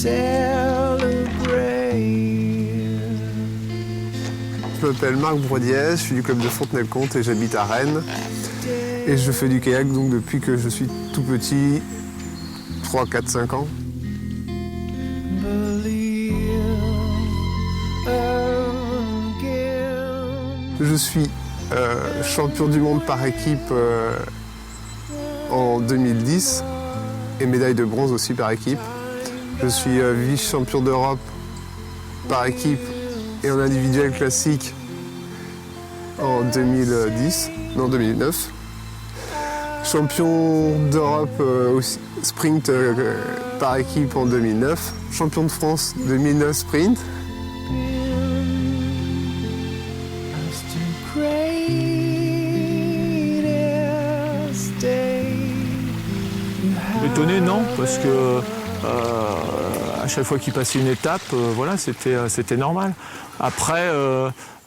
Je m'appelle Marc Brodiès, je suis du club de Fontenay-le-Comte et j'habite à Rennes. Et je fais du kayak donc depuis que je suis tout petit, 3, 4, 5 ans. Je suis champion du monde par équipe en 2010 et médaille de bronze aussi par équipe. Je suis vice-champion d'Europe par équipe et en individuel classique en 2009. Champion d'Europe aussi, sprint par équipe en 2009. Champion de France 2009 sprint. Étonné, non, parce que à chaque fois qu'il passait une étape, voilà, c'était normal. Après,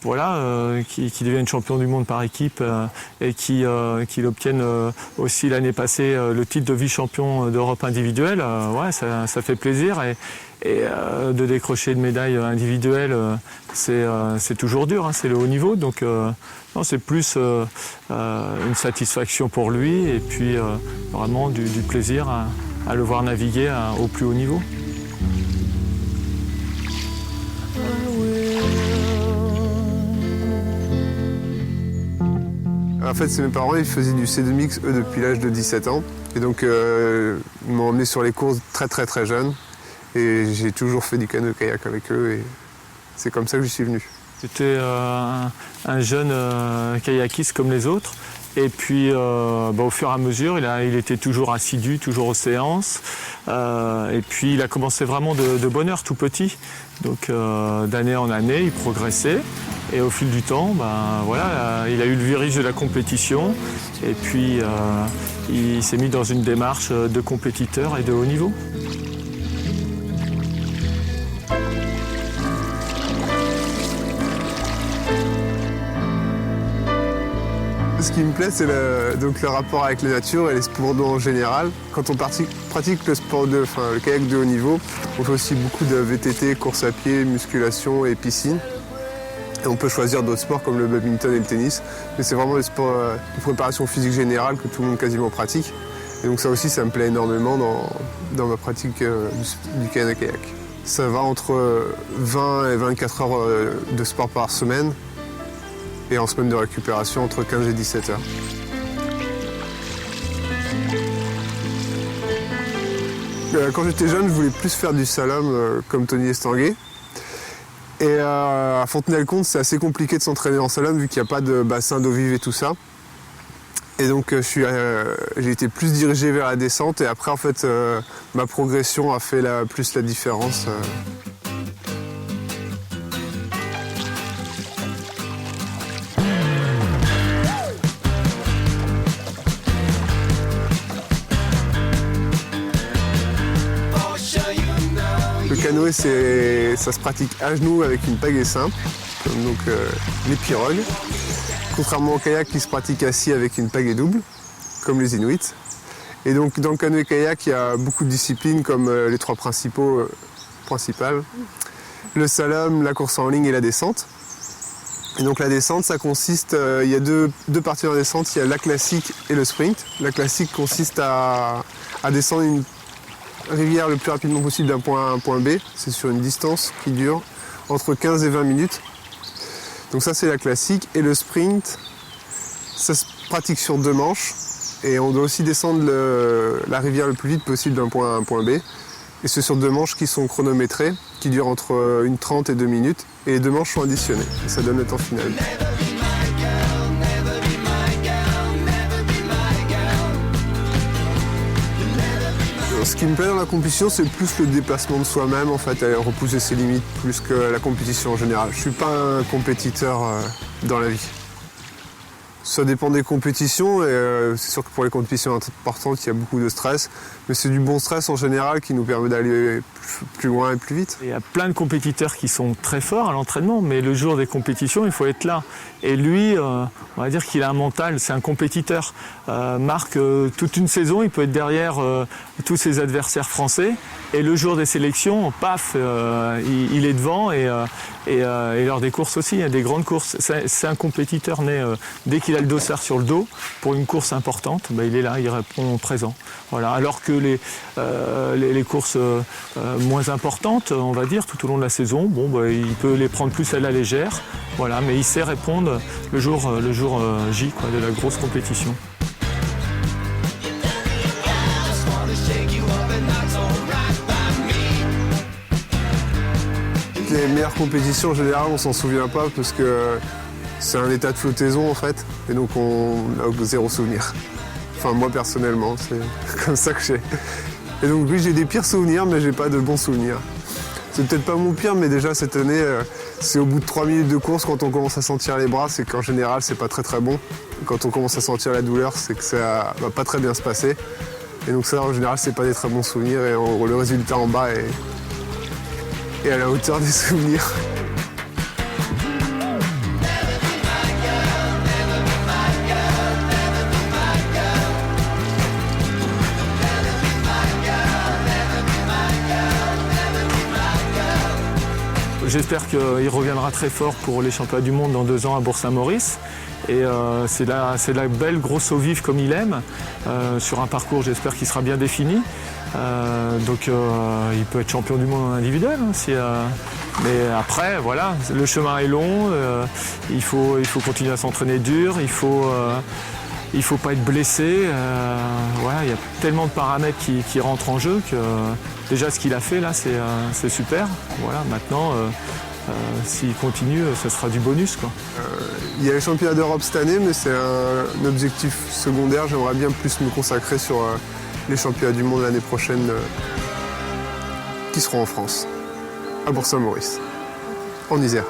qu'il devienne champion du monde par équipe et qu'il obtienne aussi l'année passée le titre de vice-champion d'Europe individuel, ouais, ça fait plaisir. Et de décrocher une médaille individuelle, c'est toujours dur, hein, c'est le haut niveau. Donc non, c'est plus une satisfaction pour lui et puis vraiment du plaisir à le voir naviguer au plus haut niveau. En fait, c'est mes parents, ils faisaient du C2Mix eux depuis l'âge de 17 ans. Et donc ils m'ont emmené sur les courses très jeune. Et j'ai toujours fait du canoë-kayak avec eux et c'est comme ça que j'y suis venu. C'était un jeune kayakiste comme les autres. Et puis au fur et à mesure, il était toujours assidu, toujours aux séances. Et puis il a commencé vraiment de bonne heure, tout petit. Donc d'année en année, il progressait. Et au fil du temps, il a eu le virage de la compétition. Et puis il s'est mis dans une démarche de compétiteur et de haut niveau. Ce qui me plaît, c'est le rapport avec la nature et les sports d'eau en général. Quand on pratique le kayak de haut niveau, on fait aussi beaucoup de VTT, course à pied, musculation et piscine. Et on peut choisir d'autres sports comme le badminton et le tennis. Mais c'est vraiment des sports de préparation physique générale que tout le monde quasiment pratique. Et donc ça aussi, ça me plaît énormément dans ma pratique du canoë-kayak. Ça va entre 20 et 24 heures de sport par semaine. Et en semaine de récupération, entre 15 et 17 heures. Quand j'étais jeune, je voulais plus faire du slalom comme Tony Estanguet. Et à Fontenay-le-Comte, c'est assez compliqué de s'entraîner en slalom vu qu'il n'y a pas de bassin d'eau vive et tout ça. Et donc j'ai été plus dirigé vers la descente et après en fait ma progression a fait plus la différence. Le canoë, ça se pratique à genoux avec une pagaie simple, comme donc les pirogues. Contrairement au kayak qui se pratique assis avec une pagaie double, comme les Inuits. Et donc dans le canoë-kayak, il y a beaucoup de disciplines comme les trois principales. Le slalom, la course en ligne et la descente. Et donc la descente, ça consiste, il y a deux parties dans la descente, il y a la classique et le sprint. La classique consiste à descendre une rivière le plus rapidement possible d'un point A à un point B. C'est sur une distance qui dure entre 15 et 20 minutes. Donc ça c'est la classique. Et le sprint, ça se pratique sur 2 manches. Et on doit aussi descendre la rivière le plus vite possible d'un point A à un point B. Et c'est sur 2 manches qui sont chronométrées, qui durent entre 1:30 et 2 minutes. Et les 2 manches sont additionnées. Et ça donne le temps final. Ce qui me plaît dans la compétition, c'est plus le dépassement de soi-même, en fait, à repousser ses limites plus que la compétition en général. Je ne suis pas un compétiteur dans la vie. Ça dépend des compétitions et c'est sûr que pour les compétitions importantes, il y a beaucoup de stress. Mais c'est du bon stress en général qui nous permet d'aller plus loin et plus vite. Il y a plein de compétiteurs qui sont très forts à l'entraînement, mais le jour des compétitions, il faut être là. Et lui, on va dire qu'il a un mental, c'est un compétiteur. Marc, toute une saison, il peut être derrière tous ses adversaires français. Et le jour des sélections, paf, il est devant et lors des courses aussi, il y a des grandes courses. C'est un compétiteur né. Dès qu'il a le dossard sur le dos, pour une course importante, il est là, il répond présent. Voilà. Alors que les courses moins importantes, on va dire, tout au long de la saison, il peut les prendre plus à la légère. Voilà, mais il sait répondre le jour J, quoi, de la grosse compétition. Les meilleures compétitions, en général, on s'en souvient pas parce que c'est un état de flottaison en fait, et donc on a zéro souvenir. Enfin moi personnellement, c'est comme ça que j'ai. Et donc oui, j'ai des pires souvenirs, mais j'ai pas de bons souvenirs. C'est peut-être pas mon pire, mais déjà cette année, c'est au bout de 3 minutes de course, quand on commence à sentir les bras, c'est qu'en général c'est pas très très bon. Quand on commence à sentir la douleur, c'est que ça va pas très bien se passer. Et donc ça, en général, c'est pas des très bons souvenirs, et le résultat en bas est à la hauteur des souvenirs. J'espère qu'il reviendra très fort pour les championnats du monde dans 2 ans à Bourg-Saint-Maurice. Et c'est la belle grosse eau vive comme il aime. Sur un parcours, j'espère qu'il sera bien défini. Donc il peut être champion du monde en individuel. Mais après, voilà, le chemin est long. Il faut continuer à s'entraîner dur. Il faut pas être blessé. Voilà, il y a tellement de paramètres qui rentrent en jeu que déjà ce qu'il a fait là, c'est super. Voilà, maintenant, s'il continue, ça sera du bonus, quoi. Il y a les championnats d'Europe cette année, mais c'est un objectif secondaire. J'aimerais bien plus me consacrer sur les championnats du monde l'année prochaine qui seront en France, à Bourg-Saint-Maurice, en Isère.